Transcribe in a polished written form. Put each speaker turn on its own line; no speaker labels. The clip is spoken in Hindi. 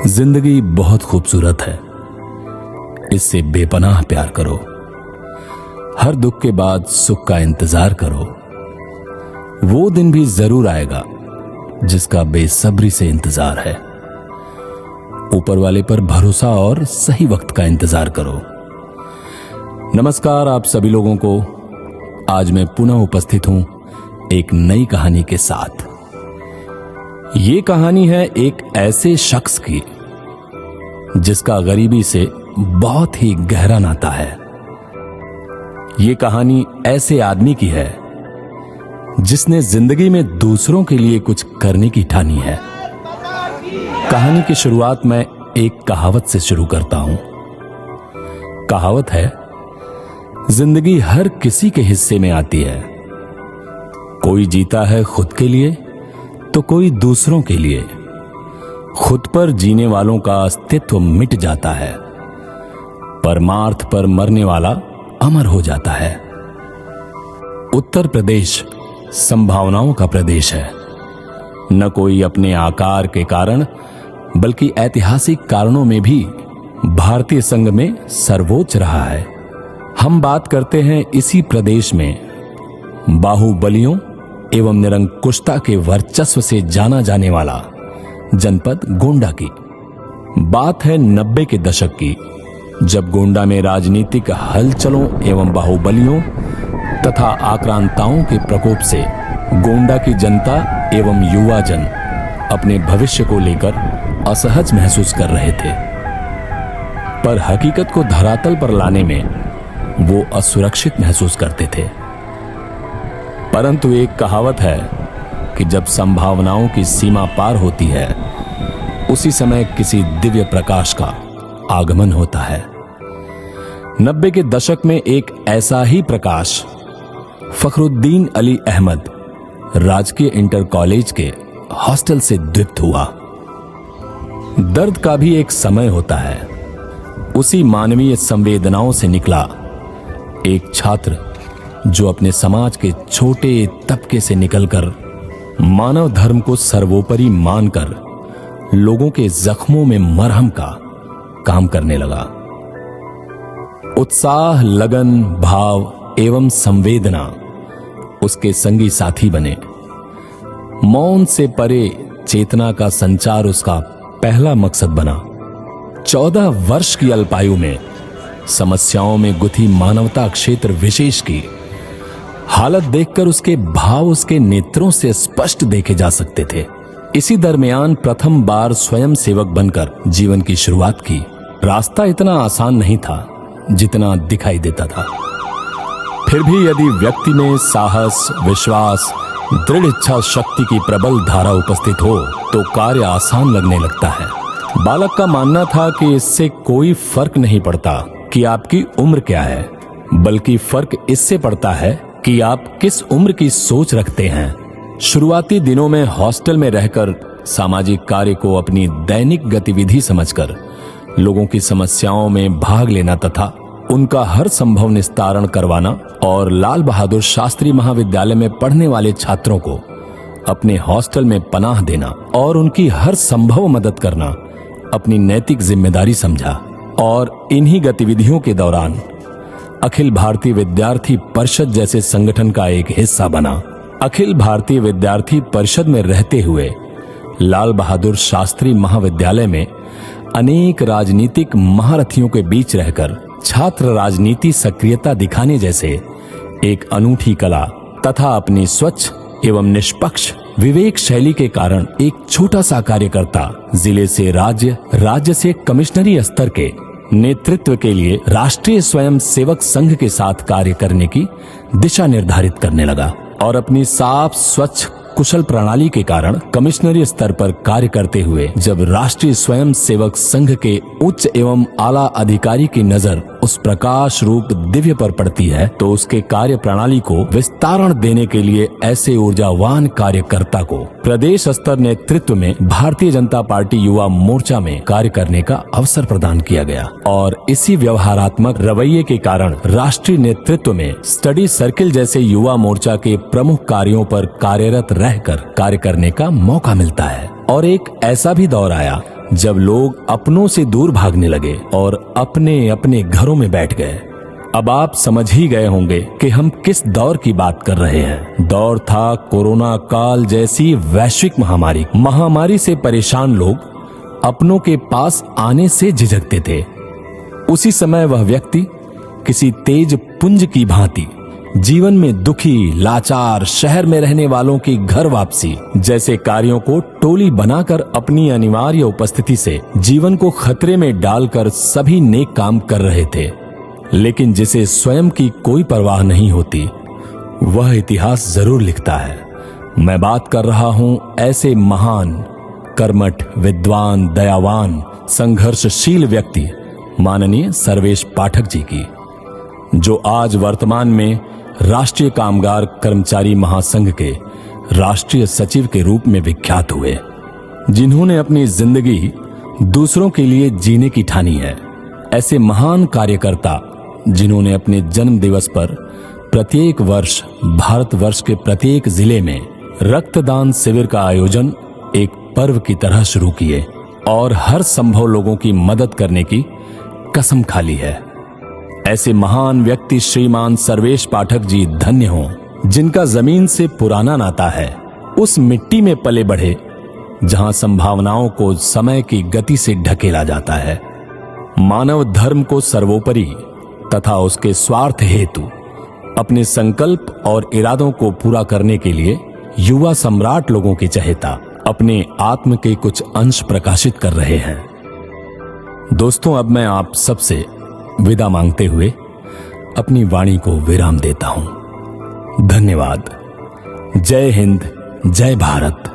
जिंदगी बहुत खूबसूरत है, इससे बेपनाह प्यार करो। हर दुख के बाद सुख का इंतजार करो। वो दिन भी जरूर आएगा जिसका बेसब्री से इंतजार है। ऊपर वाले पर भरोसा और सही वक्त का इंतजार करो। नमस्कार आप सभी लोगों को। आज मैं पुनः उपस्थित हूं एक नई कहानी के साथ। ये कहानी है एक ऐसे शख्स की जिसका गरीबी से बहुत ही गहरा नाता है। ये कहानी ऐसे आदमी की है जिसने जिंदगी में दूसरों के लिए कुछ करने की ठानी है। कहानी की शुरुआत मैं एक कहावत से शुरू करता हूं। कहावत है, जिंदगी हर किसी के हिस्से में आती है। कोई जीता है खुद के लिए तो कोई दूसरों के लिए। खुद पर जीने वालों का अस्तित्व मिट जाता है, परमार्थ पर मरने वाला अमर हो जाता है। उत्तर प्रदेश संभावनाओं का प्रदेश है। न कोई अपने आकार के कारण बल्कि ऐतिहासिक कारणों में भी भारतीय संघ में सर्वोच्च रहा है। हम बात करते हैं इसी प्रदेश में बाहुबलियों एवं निरंकुशता के वर्चस्व से जाना जाने वाला जनपद गोंडा की। बात है 90 के दशक की, जब गोंडा में राजनीतिक हलचलों एवं बाहुबलियों तथा आक्रांताओं के प्रकोप से गोंडा की जनता एवं युवा जन अपने भविष्य को लेकर असहज महसूस कर रहे थे। पर हकीकत को धरातल पर लाने में वो असुरक्षित महसूस करते थे। परंतु एक कहावत है कि जब संभावनाओं की सीमा पार होती है उसी समय किसी दिव्य प्रकाश का आगमन होता है। 90 के दशक में एक ऐसा ही प्रकाश फखरुद्दीन अली अहमद राजकीय इंटर कॉलेज के हॉस्टल से दीप्त हुआ। दर्द का भी एक समय होता है। उसी मानवीय संवेदनाओं से निकला एक छात्र जो अपने समाज के छोटे तबके से निकलकर मानव धर्म को सर्वोपरि मानकर लोगों के जख्मों में मरहम का काम करने लगा। उत्साह, लगन, भाव एवं संवेदना उसके संगी साथी बने। मौन से परे चेतना का संचार उसका पहला मकसद बना। 14 वर्ष की अल्पायु में समस्याओं में गुथी मानवता क्षेत्र विशेष की हालत देखकर उसके भाव उसके नेत्रों से स्पष्ट देखे जा सकते थे। इसी दरमियान प्रथम बार स्वयं सेवक बनकर जीवन की शुरुआत की। रास्ता इतना आसान नहीं था जितना दिखाई देता था। फिर भी यदि व्यक्ति में साहस, विश्वास, दृढ़ इच्छा शक्ति की प्रबल धारा उपस्थित हो तो कार्य आसान लगने लगता है। बालक का मानना था कि इससे कोई फर्क नहीं पड़ता कि आपकी उम्र क्या है, बल्कि फर्क इससे पड़ता है कि आप किस उम्र की सोच रखते हैं। शुरुआती दिनों में हॉस्टल में रहकर सामाजिक कार्य को अपनी दैनिक गतिविधि समझकर लोगों की समस्याओं में भाग लेना तथा उनका हर संभव निस्तारण करवाना और लाल बहादुर शास्त्री महाविद्यालय में पढ़ने वाले छात्रों को अपने हॉस्टल में पनाह देना और उनकी हर संभव मदद करना अपनी नैतिक जिम्मेदारी समझा। और इन्हीं गतिविधियों के दौरान अखिल भारतीय विद्यार्थी परिषद जैसे संगठन का एक हिस्सा बना। अखिल भारतीय विद्यार्थी परिषद में रहते हुए लाल बहादुर शास्त्री महाविद्यालय में अनेक राजनीतिक महारथियों के बीच रहकर छात्र राजनीति सक्रियता दिखाने जैसे एक अनूठी कला तथा अपनी स्वच्छ एवं निष्पक्ष विवेक शैली के कारण एक छोटा सा कार्यकर्ता जिले से राज्य, राज्य से कमिश्नरी स्तर के नेतृत्व के लिए राष्ट्रीय स्वयं सेवक संघ के साथ कार्य करने की दिशा निर्धारित करने लगा। और अपनी साफ, स्वच्छ, कुशल प्रणाली के कारण कमिश्नरी स्तर पर कार्य करते हुए जब राष्ट्रीय स्वयं सेवक संघ के उच्च एवं आला अधिकारी की नजर उस प्रकाश रूप दिव्य पर पड़ती है तो उसके कार्य प्रणाली को विस्तारण देने के लिए ऐसे ऊर्जावान कार्यकर्ता को प्रदेश स्तर नेतृत्व में भारतीय जनता पार्टी युवा मोर्चा में कार्य करने का अवसर प्रदान किया गया और इसी व्यवहारात्मक रवैये के कारण राष्ट्रीय नेतृत्व में स्टडी सर्किल जैसे युवा मोर्चा के प्रमुख कार्यों पर कार्यरत रहकर कार्य करने का मौका मिलता है। और एक ऐसा भी दौर आया जब लोग अपनों से दूर भागने लगे और अपने अपने घरों में बैठ गए। अब आप समझ ही गए होंगे कि हम किस दौर की बात कर रहे हैं। दौर था कोरोना काल जैसी वैश्विक महामारी से परेशान लोग अपनों के पास आने से झिझकते थे। उसी समय वह व्यक्ति किसी तेज पुंज की भांति जीवन में दुखी लाचार शहर में रहने वालों की घर वापसी जैसे कार्यों को टोली बनाकर अपनी अनिवार्य उपस्थिति से जीवन को खतरे में डालकर सभी नेक काम कर रहे थे। लेकिन जिसे स्वयं की कोई परवाह नहीं होती वह इतिहास जरूर लिखता है। मैं बात कर रहा हूं ऐसे महान कर्मठ विद्वान दयावान संघर्षशील व्यक्ति माननीय सर्वेश पाठक जी की, जो आज वर्तमान में राष्ट्रीय कामगार कर्मचारी महासंघ के राष्ट्रीय सचिव के रूप में विख्यात हुए, जिन्होंने अपनी जिंदगी दूसरों के लिए जीने की ठानी है। ऐसे महान कार्यकर्ता जिन्होंने अपने जन्म दिवस पर प्रत्येक वर्ष भारतवर्ष के प्रत्येक जिले में रक्तदान शिविर का आयोजन एक पर्व की तरह शुरू किए और हर संभव लोगों की मदद करने की कसम खा ली है। ऐसे महान व्यक्ति श्रीमान सर्वेश पाठक जी धन्य हों, जिनका जमीन से पुराना नाता है। उस मिट्टी में पले बढ़े जहां संभावनाओं को समय की गति से ढकेला जाता है। मानव धर्म को सर्वोपरि तथा उसके स्वार्थ हेतु अपने संकल्प और इरादों को पूरा करने के लिए युवा सम्राट लोगों के चहेता अपने आत्म के कुछ अंश प्रकाशित कर रहे हैं। दोस्तों, अब मैं आप सबसे विदा मांगते हुए अपनी वाणी को विराम देता हूं। धन्यवाद। जय हिंद, जय भारत।